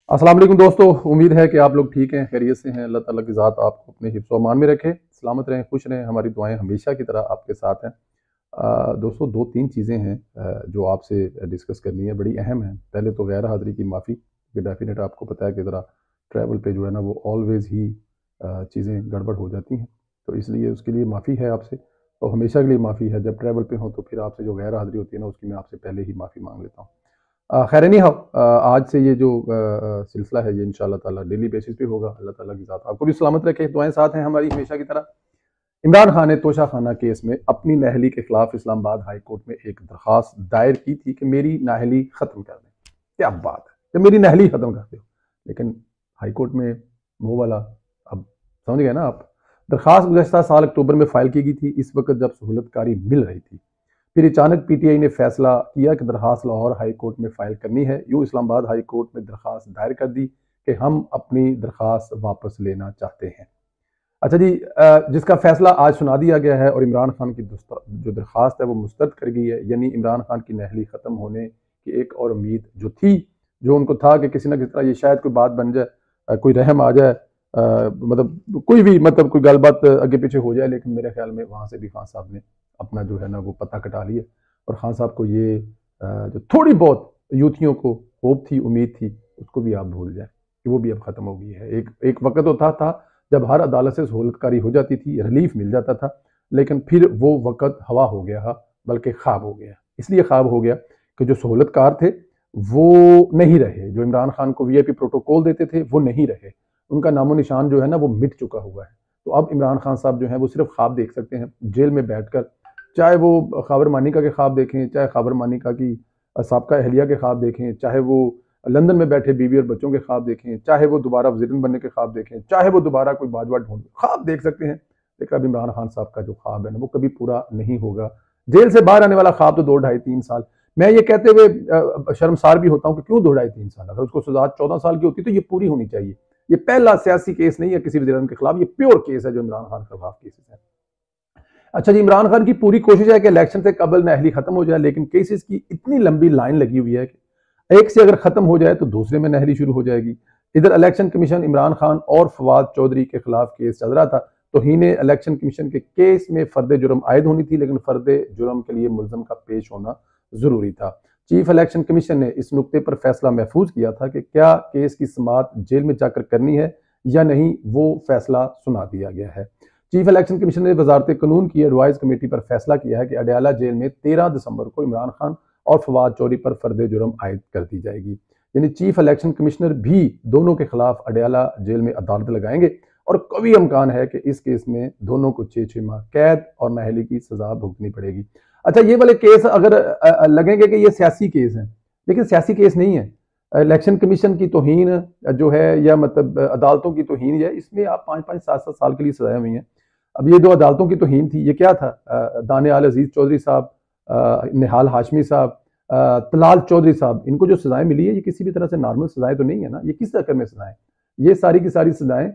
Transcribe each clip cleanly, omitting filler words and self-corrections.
अस्सलाम वालेकुम दोस्तों, उम्मीद है कि आप लोग ठीक हैं, खैरियत से हैं। अल्लाह ताला की ज़ात आपको अपने हिफ्ज़ व अमान में रखे, सलामत रहें, खुश रहें। हमारी दुआएं हमेशा की तरह आपके साथ हैं। दोस्तों, दो तीन चीज़ें हैं जो आपसे डिस्कस करनी है, बड़ी अहम है। पहले तो गैर हाज़िरी की माफ़ी, कि डेफिनेट आपको पता है कि ज़रा ट्रैवल पे जो है ना वो ऑलवेज़ ही चीज़ें गड़बड़ हो जाती हैं, तो इसलिए उसके लिए माफ़ी है आपसे, और हमेशा के लिए माफ़ी है। जब ट्रैवल पे हों तो फिर आपसे जो गैर हाज़िरी होती है ना, उसकी मैं आपसे पहले ही माफ़ी मांग लेता हूँ। खैर एनी हाउ, आज से ये जो सिलसिला है ये इंशाल्लाह ताला डेली बेसिस पे होगा। अल्लाह ताला की ज़ात आपको भी सलामत रखे, दुआएं साथ हैं हमारी हमेशा की तरह। इमरान खान ने तोशा खाना केस में अपनी नाअहली के खिलाफ इस्लामाबाद हाई कोर्ट में एक दरखास्त दायर की थी कि मेरी नाअहली खत्म कर दें। क्या बात है कि मेरी नाअहली खत्म कर दो, लेकिन हाई कोर्ट में वो वाला, अब समझ गए ना आप। दरखास्त गुज़श्ता साल अक्टूबर में फाइल की गई थी, इस वक्त जब सहूलतकारी मिल रही थी। फिर अचानक पीटीआई ने फैसला किया कि दरखास्त लाहौर हाई कोर्ट में फाइल करनी है। यूँ इस्लामाबाद हाई कोर्ट में दरखास्त दायर कर दी कि हम अपनी दरखास्त वापस लेना चाहते हैं। अच्छा जी, जिसका फैसला आज सुना दिया गया है और इमरान खान की जो दरखास्त है वो मुस्तरद कर गई है। यानी इमरान खान की नाअहली ख़त्म होने की एक और उम्मीद जो थी, जो उनको था कि किसी ना किसी तरह ये शायद कोई बात बन जाए, कोई रहम आ जाए, मतलब कोई भी, मतलब कोई गलबात आगे पीछे हो जाए। लेकिन मेरे ख्याल में वहाँ से भी खान साहब ने अपना जो है ना वो पता कटा लिया, और खान साहब को ये जो थोड़ी बहुत यूथियों को होप थी, उम्मीद थी, उसको भी आप भूल जाए कि वो भी अब ख़त्म हो गई है। एक वक्त होता था जब हर अदालत से सहूलतकारी हो जाती थी, रिलीफ मिल जाता था, लेकिन फिर वो वक़्त हवा हो गया, बल्कि ख्वाब हो गया। इसलिए ख्वाब हो गया कि जो सहूलतकार थे वो नहीं रहे, जो इमरान खान को वीआईपी प्रोटोकॉल देते थे वो नहीं रहे, उनका नामो निशान जो है ना वो मिट चुका हुआ है। तो अब इमरान खान साहब जो है वो सिर्फ ख्वाब देख सकते हैं जेल में बैठकर, चाहे वो खबर मानिका के ख्वाब देखें, चाहे खबर मानिका की साबका अहलिया के ख्वाब देखें, चाहे वो लंदन में बैठे बीवी और बच्चों के ख्वाब देखें, चाहे वो दोबारा वज़ीर बनने के ख्वाब देखें, चाहे वो दोबारा कोई बाजवा ढूंढ ख्वाब देख सकते हैं। लेकिन अब इमरान खान साहब का जो ख्वाब है ना वो कभी पूरा नहीं होगा। जेल से बाहर आने वाला ख्वाब तो 2 ढाई 3 साल, मैं ये कहते हुए शर्मसार भी होता हूँ कि क्यों 2 ढाई 3 साल, अगर उसको सजा 14 साल की होती तो ये पूरी होनी चाहिए। ये पहला सियासी केस नहीं है किसी वज़ीर के खिलाफ, ये प्योर केस है जो इमरान खान के खिलाफ केसेस है। अच्छा जी, इमरान खान की पूरी कोशिश है कि इलेक्शन से कबल नाअहली खत्म हो जाए, लेकिन केसेस की इतनी लंबी लाइन लगी हुई है कि एक से अगर खत्म हो जाए तो दूसरे में नाअहली शुरू हो जाएगी। इधर इलेक्शन कमीशन इमरान खान और फवाद चौधरी के खिलाफ केस चल रहा था, तो हीने इलेक्शन कमीशन के केस में फर्द जुर्म आयद होनी थी, लेकिन फर्द जुर्म के लिए मुलजम का पेश होना जरूरी था। चीफ इलेक्शन कमीशन ने इस नुक्ते पर फैसला महफूज किया था कि क्या केस की समाअत जेल में जाकर करनी है या नहीं, वो फैसला सुना दिया गया है। चीफ इलेक्शन कमीशन ने वजारत कानून की एडवाइस कमेटी पर फैसला किया है कि अडयाला जेल में 13 दिसंबर को इमरान खान और फवाद चौधरी पर फर्द जुर्म आयद कर दी जाएगी। यानी चीफ इलेक्शन कमिश्नर भी दोनों के खिलाफ अडयाला जेल में अदालत लगाएंगे, और कभी इम्कान है कि इस केस में दोनों को 6 माह कैद और नाअहली की सजा भुगतनी पड़ेगी। अच्छा, ये वाले केस अगर लगेंगे कि ये सियासी केस हैं, लेकिन सियासी केस नहीं है। इलेक्शन कमीशन की तौहीन जो है, या मतलब अदालतों की तौहीन है, इसमें आप 5-5 7-7 साल के लिए सजाएं हुई हैं। अब ये जो अदालतों की तौहीन थी ये क्या था? दानियाल अजीज चौधरी साहब, निहाल हाशमी साहब, तलाल चौधरी साहब, इनको जो सजाएं मिली है ये किसी भी तरह से नॉर्मल सजाएं तो नहीं है ना। ये किस चक्कर में सजाएं? ये सारी की सारी सजाएं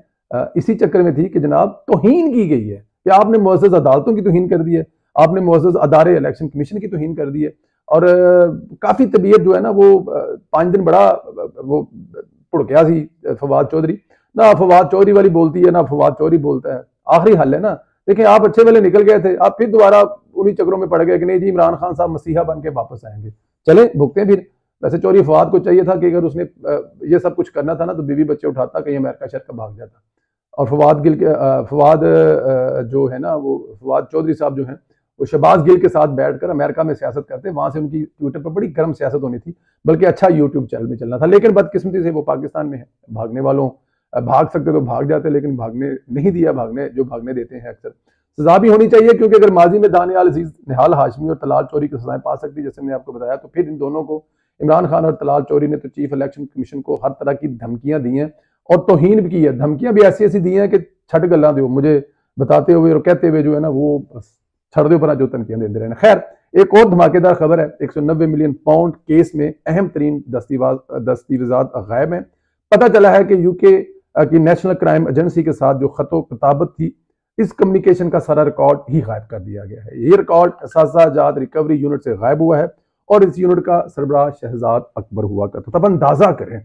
इसी चक्कर में थी कि जनाब तौहीन की गई है, कि आपने मुअज़्ज़ज़ अदालतों की तौहीन कर दी है, आपने मुअज़्ज़ज़ अदारे इलेक्शन कमीशन की तौहीन कर दी है। और काफ़ी तबीयत जो है ना वो 5 दिन बड़ा वो भुड़किया सी फवाद चौधरी, ना फवाद चौधरी वाली बोलती है ना फवाद चौधरी बोलता है। आखिरी हल है ना। देखिए, आप अच्छे वाले निकल गए थे, आप फिर दोबारा उन्हीं चक्रों में पड़ गए कि नहीं जी इमरान खान साहब मसीहा बन के वापस आएंगे, चले भुगते हैं फिर। वैसे चौधरी फवाद को चाहिए था कि अगर उसने ये सब कुछ करना था ना तो बीवी बच्चे उठाता, कहीं अमेरिका शहर का भाग जाता। और फवाद गिल के फवाद जो है ना वो फवाद चौधरी साहब जो है वो शहबाज गिल के साथ बैठकर अमेरिका में सियासत करते, वहां से उनकी ट्विटर पर बड़ी गर्म सियासत होनी थी, बल्कि अच्छा यूट्यूब चैनल में चलना था। लेकिन बदकिस्मती से वो पाकिस्तान में है, भागने वालों भाग सकते तो भाग जाते, लेकिन भागने नहीं दिया, भागने जो भागने देते हैं अक्सर। सजा भी होनी चाहिए, क्योंकि अगर माजी में दानियाल अजीज, निहाल हाशमी और तलाल चौधरी की सजाएं पा सकती जैसे मैंने आपको बताया, तो फिर इन दोनों को, इमरान खान और तलाल चौधरी ने तो चीफ इलेक्शन कमीशन को हर तरह की धमकियां दी हैं, और तौहीन भी की है। धमकियां भी ऐसी ऐसी दी हैं कि छठ गल्ला दो मुझे बताते हुए और कहते हुए जो है ना वो छड़ दे पर जो तनकियां देते रहे। खैर, एक और धमाकेदार खबर है, 190 मिलियन पाउंड केस में अहम तरीन दस्तावेजात गायब हैं। पता चला है कि यूके की नेशनल क्राइम एजेंसी के साथ जो खतो किताबत थी, इस कम्युनिकेशन का सारा रिकॉर्ड ही गायब कर दिया गया है। ये रिकॉर्ड असाजात रिकवरी यूनिट से गायब हुआ है, और इस यूनिट का सरबराह शहजाद अकबर हुआ करता था। अब अंदाजा करें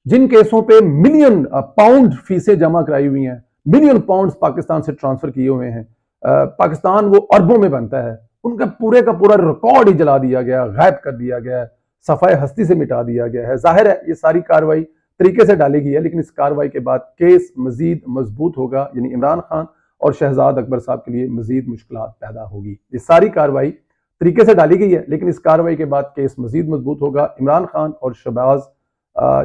जिन केसों पे मिलियन पाउंड फीसें जमा कराई हुई हैं, मिलियन पाउंड्स पाकिस्तान से ट्रांसफर किए हुए हैं, पाकिस्तान वो अरबों में बनता है, उनका पूरे का पूरा रिकॉर्ड ही जला दिया गया, गायब कर दिया गया, सफाई हस्ती से मिटा दिया गया है। जाहिर है ये सारी कार्रवाई तरीके से डाली गई है, लेकिन इस कार्रवाई के बाद केस मजीद मजबूत होगा, यानी इमरान खान और शहजाद अकबर साहब के लिए मजीद मुश्किल पैदा होगी। ये सारी कार्रवाई तरीके से डाली गई है, लेकिन इस कार्रवाई के बाद केस मजीद मजबूत होगा। इमरान खान और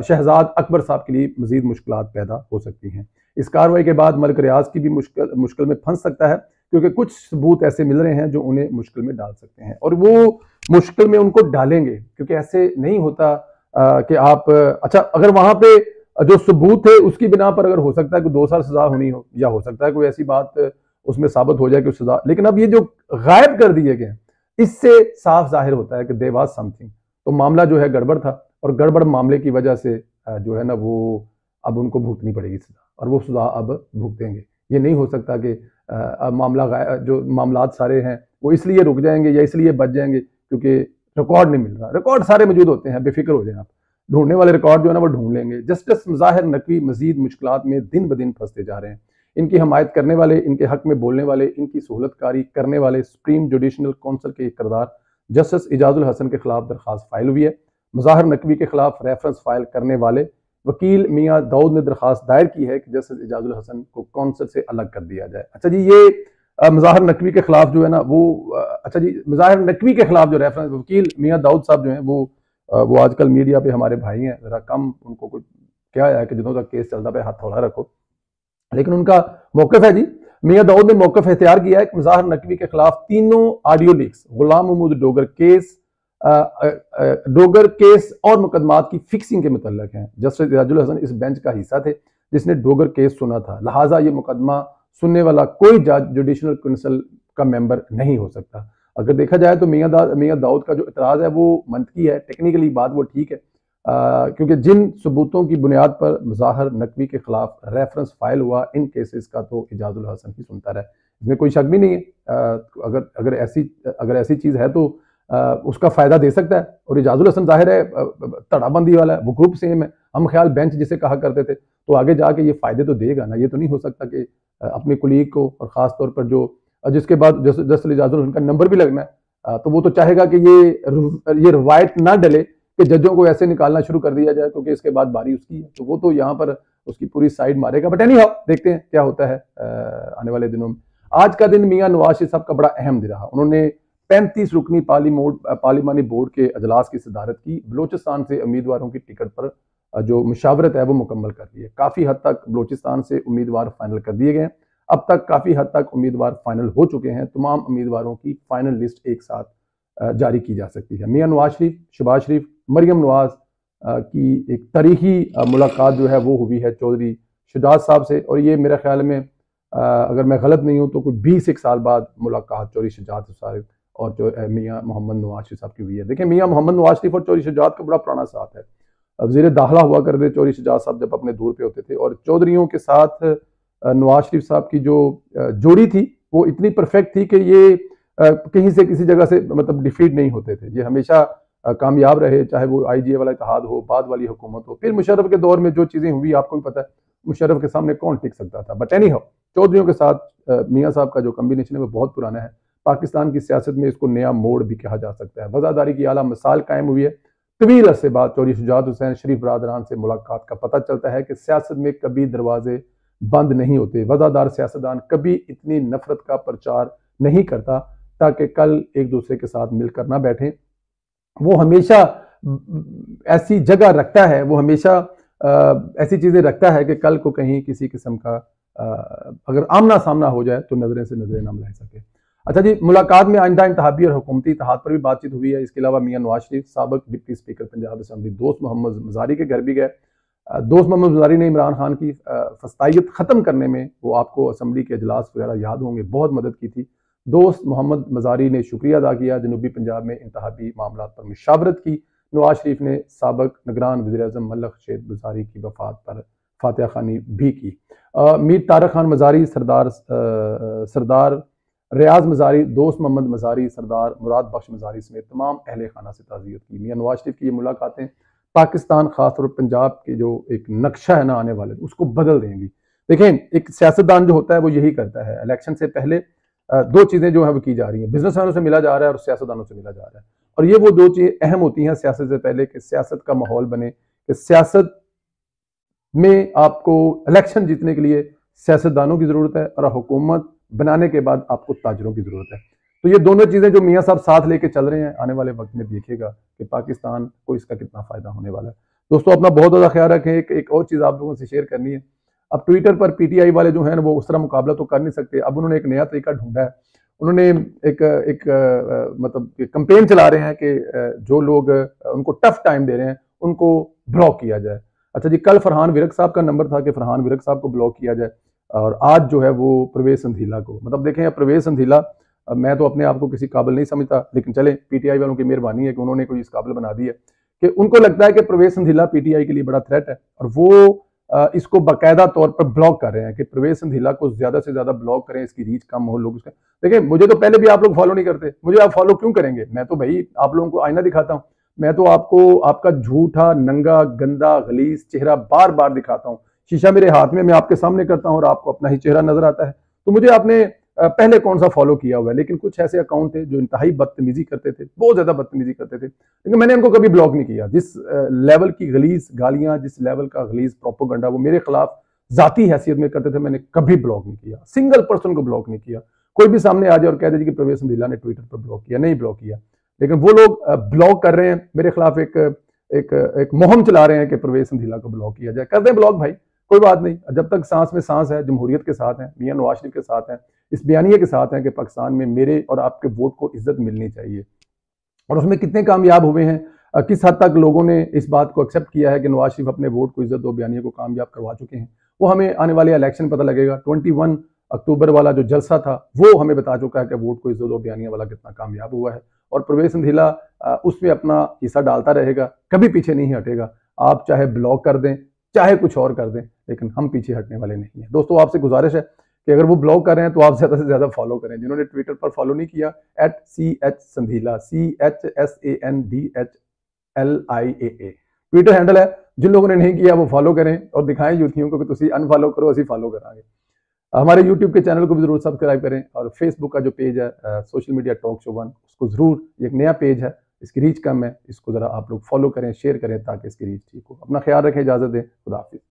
शहजाद अकबर साहब के लिए मजीद मुश्किल पैदा हो सकती हैं। इस कार्रवाई के बाद मलिक रियाज की भी मुश्किल में फंस सकता है, क्योंकि कुछ सबूत ऐसे मिल रहे हैं जो उन्हें मुश्किल में डाल सकते हैं, और वो मुश्किल में उनको डालेंगे, क्योंकि ऐसे नहीं होता कि आप अच्छा अगर वहां पे जो सबूत है उसकी बिना पर अगर हो सकता है कि 2 साल सजा होनी हो, या हो सकता है कोई ऐसी बात उसमें साबित हो जाए कि सजा, लेकिन अब ये जो गायब कर दिए गए इससे साफ जाहिर होता है कि देयर वाज समथिंग, तो मामला जो है गड़बड़ था, और गड़बड़ मामले की वजह से जो है ना वो अब उनको भुगतनी पड़ेगी सजा, और वो सजा अब भुगतेंगे। ये नहीं हो सकता कि मामला जो मामलात सारे हैं वो इसलिए रुक जाएंगे या इसलिए बच जाएंगे क्योंकि रिकॉर्ड नहीं मिल रहा। रिकॉर्ड सारे मौजूद होते हैं, बेफिक्र हो जाए आप, ढूंढने वाले रिकॉर्ड जो है ना वो ढूंढ लेंगे। जस्टिस मुज़ाहिर नकवी मजीद मुश्किलात में दिन ब दिन फंसते जा रहे हैं। इनकी हमायत करने वाले, इनके हक में बोलने वाले, इनकी सहूलतकारी करने वाले सुप्रीम जुडिशनल काउंसिल के एक किरदार जस्टिस इजाजुल हसन के खिलाफ दरखास्त फाइल हुई है। मुज़ाहिर नकवी के खिलाफ रेफरेंस फाइल करने वाले वकील मियाँ दाऊद ने दरखास्त दायर की है कि जस्टिस इजाजुल हसन को काउंसिल से अलग कर दिया जाए। अच्छा जी, ये मुज़ाहिर नकवी के खिलाफ जो है ना वो अच्छा जी, मुज़ाहिर नकवी के खिलाफ जो रेफरेंस वकील मियाँ दाऊद साहब जो है वो आजकल मीडिया पे हमारे भाई हैं, जरा कम उनको कुछ क्या है कि जितनों का केस चलता पे हाथ थोड़ा रखो, लेकिन उनका मौकफ है जी। मियाँ दाऊद ने मौकफ इख्तियार किया है कि मुज़ाहिर नकवी के खिलाफ तीनों ऑडियो लीक्स, गुलाम महमूद डोगर केस और मुकदमात की फिक्सिंग के मुतल्लक हैं। जस्टिस इजाजुल हसन इस बेंच का हिस्सा थे जिसने डोगर केस सुना था, लिहाजा ये मुकदमा सुनने वाला कोई जज जुडिशनल काउंसिल का मेंबर नहीं हो सकता। अगर देखा जाए तो मियाँ दाऊद का जो इतराज़ है वो मंतकी है, टेक्निकली बात वो ठीक है, क्योंकि जिन सबूतों की बुनियाद पर मुज़ाहिर नकवी के खिलाफ रेफरेंस फाइल हुआ, इन केसेस का तो इजाजुल हसन ही सुनता रहा, इसमें कोई शक भी नहीं है। अगर ऐसी चीज़ है तो उसका फ़ायदा दे सकता है, और इजाजुल हसन जाहिर है तड़ाबंदी वाला है, वो ग्रुप सेम है, हम ख्याल बेंच जिसे कहा करते थे, तो आगे जाके ये फ़ायदे तो देगा ना। ये तो नहीं हो सकता कि अपने कुलीग को, और ख़ास तौर पर जो जिसके बाद जस्टिस इजाजुल हसन का नंबर भी लगना है, तो वो तो चाहेगा कि ये रवायत ना डले कि जजों को ऐसे निकालना शुरू कर दिया जाए, क्योंकि इसके बाद बारी उसकी है, तो वो तो यहाँ पर उसकी पूरी साइड मारेगा। बट एनी हाउ देखते हैं क्या होता है आने वाले दिनों में। आज का दिन मियाँ नवाज शरीफ साहब का बड़ा अहम दिन रहा। उन्होंने 35 रुकनी पार्लिमानी बोर्ड के अजलास की सदारत की। बलोचिस्तान से उम्मीदवारों की टिकट पर जो मुशावरत है वो मुकम्मल कर ली है। काफ़ी हद तक बलोचिस्तान से उम्मीदवार फाइनल कर दिए गए हैं। अब तक काफ़ी हद तक उम्मीदवार फाइनल हो चुके हैं। तमाम उम्मीदवारों की फाइनल लिस्ट एक साथ जारी की जा सकती है। मियाँ नवाज शरीफ, शहबाज शरीफ, मरियम नवाज की एक तारीखी मुलाकात जो है वो हुई है चौधरी शुजात साहब से, और ये मेरे ख्याल में अगर मैं गलत नहीं हूँ तो कुछ 20 साल बाद मुलाकात चौधरी शुजात साहब और जो मियाँ मोहम्मद नवाज शरीफ साहब की हुई है। देखिए, मियाँ मोहम्मद नवाज शरीफ और चौधरी शुजात का बड़ा पुराना साथ है। वज़ीर दाखिला हुआ करते चौधरी शुजात साहब जब अपने दूर पे होते थे, और चौधरियों के साथ नवाज शरीफ साहब की जो जोड़ी थी वो इतनी परफेक्ट थी कि ये कहीं से किसी जगह से मतलब डिफीट नहीं होते थे। ये हमेशा कामयाब रहे, चाहे वो IGA वाला इत्तेहाद हो, बाद वाली हुकूमत हो, फिर मुशर्रफ के दौर में जो चीज़ें हुई आपको भी पता है, मुशर्रफ के सामने कौन टिक सकता था। बट एनी हाउ, चौधरियों के साथ मियाँ साहब का जो कम्बिनेशन है वो बहुत पुराना है। पाकिस्तान की सियासत में इसको नया मोड़ भी कहा जा सकता है। वज़ादारी की आला मिसाल कायम हुई है। तवील अरसे बाद चौधरी शुजात हुसैन शरीफ बरादरान से मुलाकात का पता चलता है कि सियासत में कभी दरवाजे बंद नहीं होते। वज़ादार सियासतदान कभी इतनी नफरत का प्रचार नहीं करता ताकि कल एक दूसरे के साथ मिलकर ना बैठें। वो हमेशा ऐसी जगह रखता है, वो हमेशा ऐसी चीज़ें रखता है कि कल को कहीं किसी किस्म का अगर आमना सामना हो जाए तो नजरें से नजरें ना मिला सके। अच्छा जी, मुलाकात में आइंदा इंतहाबी और हुकूमती इत्तेहाद पर भी बातचीत हुई है। इसके अलावा मियाँ नवाज शरीफ साबिक डिप्टी स्पीकर पंजाब असम्बली दोस्त मोहम्मद मज़ारी के घर भी गए। दोस्त मोहम्मद मज़ारी ने इमरान खान की फस्तायत ख़त्म करने में, वो आपको असम्बली के अजलास वगैरह याद होंगे, बहुत मदद की थी। दोस्त मोहम्मद मज़ारी ने शुक्रिया अदा किया। जनूबी पंजाब में इंतहाबी मामला पर मुशावरत की। नवाज शरीफ ने साबिक निगरान वज़ीर-ए-आज़म मल्लक शेख मज़ारी की वफ़ात पर फातिहा खानी भी की। मीर तारक खान मज़ारी, सरदार रियाज मज़ारी, दोस्त मोहम्मद मज़ारी, सरदार मुराद बख्श मज़ारी समेत तमाम अहले खाना से ताज़ियत की। मियाँ नवाज शरीफ की ये मुलाकातें पाकिस्तान खासतौर पर पंजाब के जो एक नक्शा है ना आने वाले उसको बदल देंगी। देखें, एक सियासतदान जो होता है वो यही करता है, इलेक्शन से पहले दो चीजें जो है वो की जा रही हैं, बिजनेसमैनों से मिला जा रहा है और सियासतदानों से मिला जा रहा है। और ये वो दो चीजें अहम होती हैं सियासत से पहले, कि सियासत का माहौल बने, कि सियासत में आपको इलेक्शन जीतने के लिए सियासतदानों की जरूरत है और हुकूमत बनाने के बाद आपको ताजरों की जरूरत है। तो ये दोनों चीजें जो मियाँ साहब साथ लेके चल रहे हैं, आने वाले वक्त में देखिएगा कि पाकिस्तान को इसका कितना फायदा होने वाला है। दोस्तों अपना बहुत ज्यादा ख्याल रखें। एक और चीज आप लोगों से शेयर करनी है। अब ट्विटर पर पीटीआई वाले जो है ना वो उस तरह मुकाबला तो कर नहीं सकते। अब उन्होंने एक नया तरीका ढूंढा है। उन्होंने मतलब कंपेन चला रहे हैं कि जो लोग उनको टफ टाइम दे रहे हैं उनको ब्लॉक किया जाए। अच्छा जी, कल फरहान विरक साहब का नंबर था कि फरहान विरक साहब को ब्लॉक किया जाए, और आज जो है वो प्रवेश संधीला को। मतलब देखें, प्रवेश संधीला, मैं तो अपने आप को किसी काबिल नहीं समझता, लेकिन चले पीटीआई वालों की मेहरबानी है कि उन्होंने कोई इस काबिल बना दी है कि उनको लगता है कि प्रवेश संधीला पीटीआई के लिए बड़ा थ्रेट है, और वो इसको बाकायदा तौर पर ब्लॉक कर रहे हैं कि प्रवेश संधीला को ज्यादा से ज्यादा ब्लॉक करें, इसकी रीच कम हो लोग उसका। देखिए, मुझे तो पहले भी आप लोग फॉलो नहीं करते, मुझे आप फॉलो क्यों करेंगे? मैं तो भाई आप लोगों को आईना दिखाता हूँ। मैं तो आपको आपका झूठा, नंगा, गंदा, गलीज चेहरा बार बार दिखाता हूँ। शीशा मेरे हाथ में, मैं आपके सामने करता हूँ और आपको अपना ही चेहरा नजर आता है। तो मुझे आपने पहले कौन सा फॉलो किया हुआ है? लेकिन कुछ ऐसे अकाउंट थे जो इंतहाई बदतमीजी करते थे, बहुत ज्यादा बदतमीजी करते थे, लेकिन मैंने इनको कभी ब्लॉक नहीं किया। जिस लेवल की गलीज गालियां, जिस लेवल का गलीज प्रोपोगंडा वो मेरे खिलाफ जाती हैसियत में करते थे, मैंने कभी ब्लॉक नहीं किया। सिंगल पर्सन को ब्लॉक नहीं किया। कोई भी सामने आ जाए और कह दे कि प्रवेश संधीला ने ट्विटर पर ब्लॉक किया, नहीं ब्लॉक किया। लेकिन वो लोग ब्लॉक कर रहे हैं मेरे खिलाफ, एक मुहिम चला रहे हैं कि प्रवेश संधीला को ब्लॉक किया जाए। कर दें ब्लॉक भाई, कोई बात नहीं। जब तक सांस में सांस है, जमहूरियत के साथ है, मियां नवाज शरीफ के साथ है, इस बयानिए के साथ है कि पाकिस्तान में मेरे और आपके वोट को इज्जत मिलनी चाहिए। और उसमें कितने कामयाब हुए हैं, किस हद तक लोगों ने इस बात को एक्सेप्ट किया है कि नवाज शरीफ अपने वोट को इज्जत दो बयानिए को कामयाब करवा चुके हैं, वो हमें आने वाले इलेक्शन पता लगेगा। 21 अक्टूबर वाला जो जलसा था वो हमें बता चुका है कि वोट को इज्जत दो बयानिया वाला कितना कामयाब हुआ है। और प्रवेश संधीला उसमें अपना हिस्सा डालता रहेगा, कभी पीछे नहीं हटेगा। आप चाहे ब्लॉक कर दें, चाहे कुछ और कर दें, लेकिन हम पीछे हटने वाले नहीं हैं। दोस्तों आपसे गुजारिश है कि अगर वो ब्लॉक कर रहे हैं तो आप ज्यादा से ज्यादा फॉलो करें। जिन्होंने ट्विटर पर फॉलो नहीं किया, @CH संधीला, CHSANDHLIAA ट्विटर हैंडल है। जिन लोगों ने नहीं किया वो फॉलो करें और दिखाएं यूथियों को कि तुम अनफॉलो करो, असी फॉलो करांगे। हमारे यूट्यूब के चैनल को भी जरूर सब्सक्राइब करें, और फेसबुक का जो पेज है सोशल मीडिया टॉक शो 1, उसको जरूर, एक नया पेज है, इसकी रीच कम है, इसको जरा आप लोग फॉलो करें, शेयर करें ताकि इसकी रीच ठीक हो। अपना ख्याल रखें, इजाजत दें, खुदा हाफिज।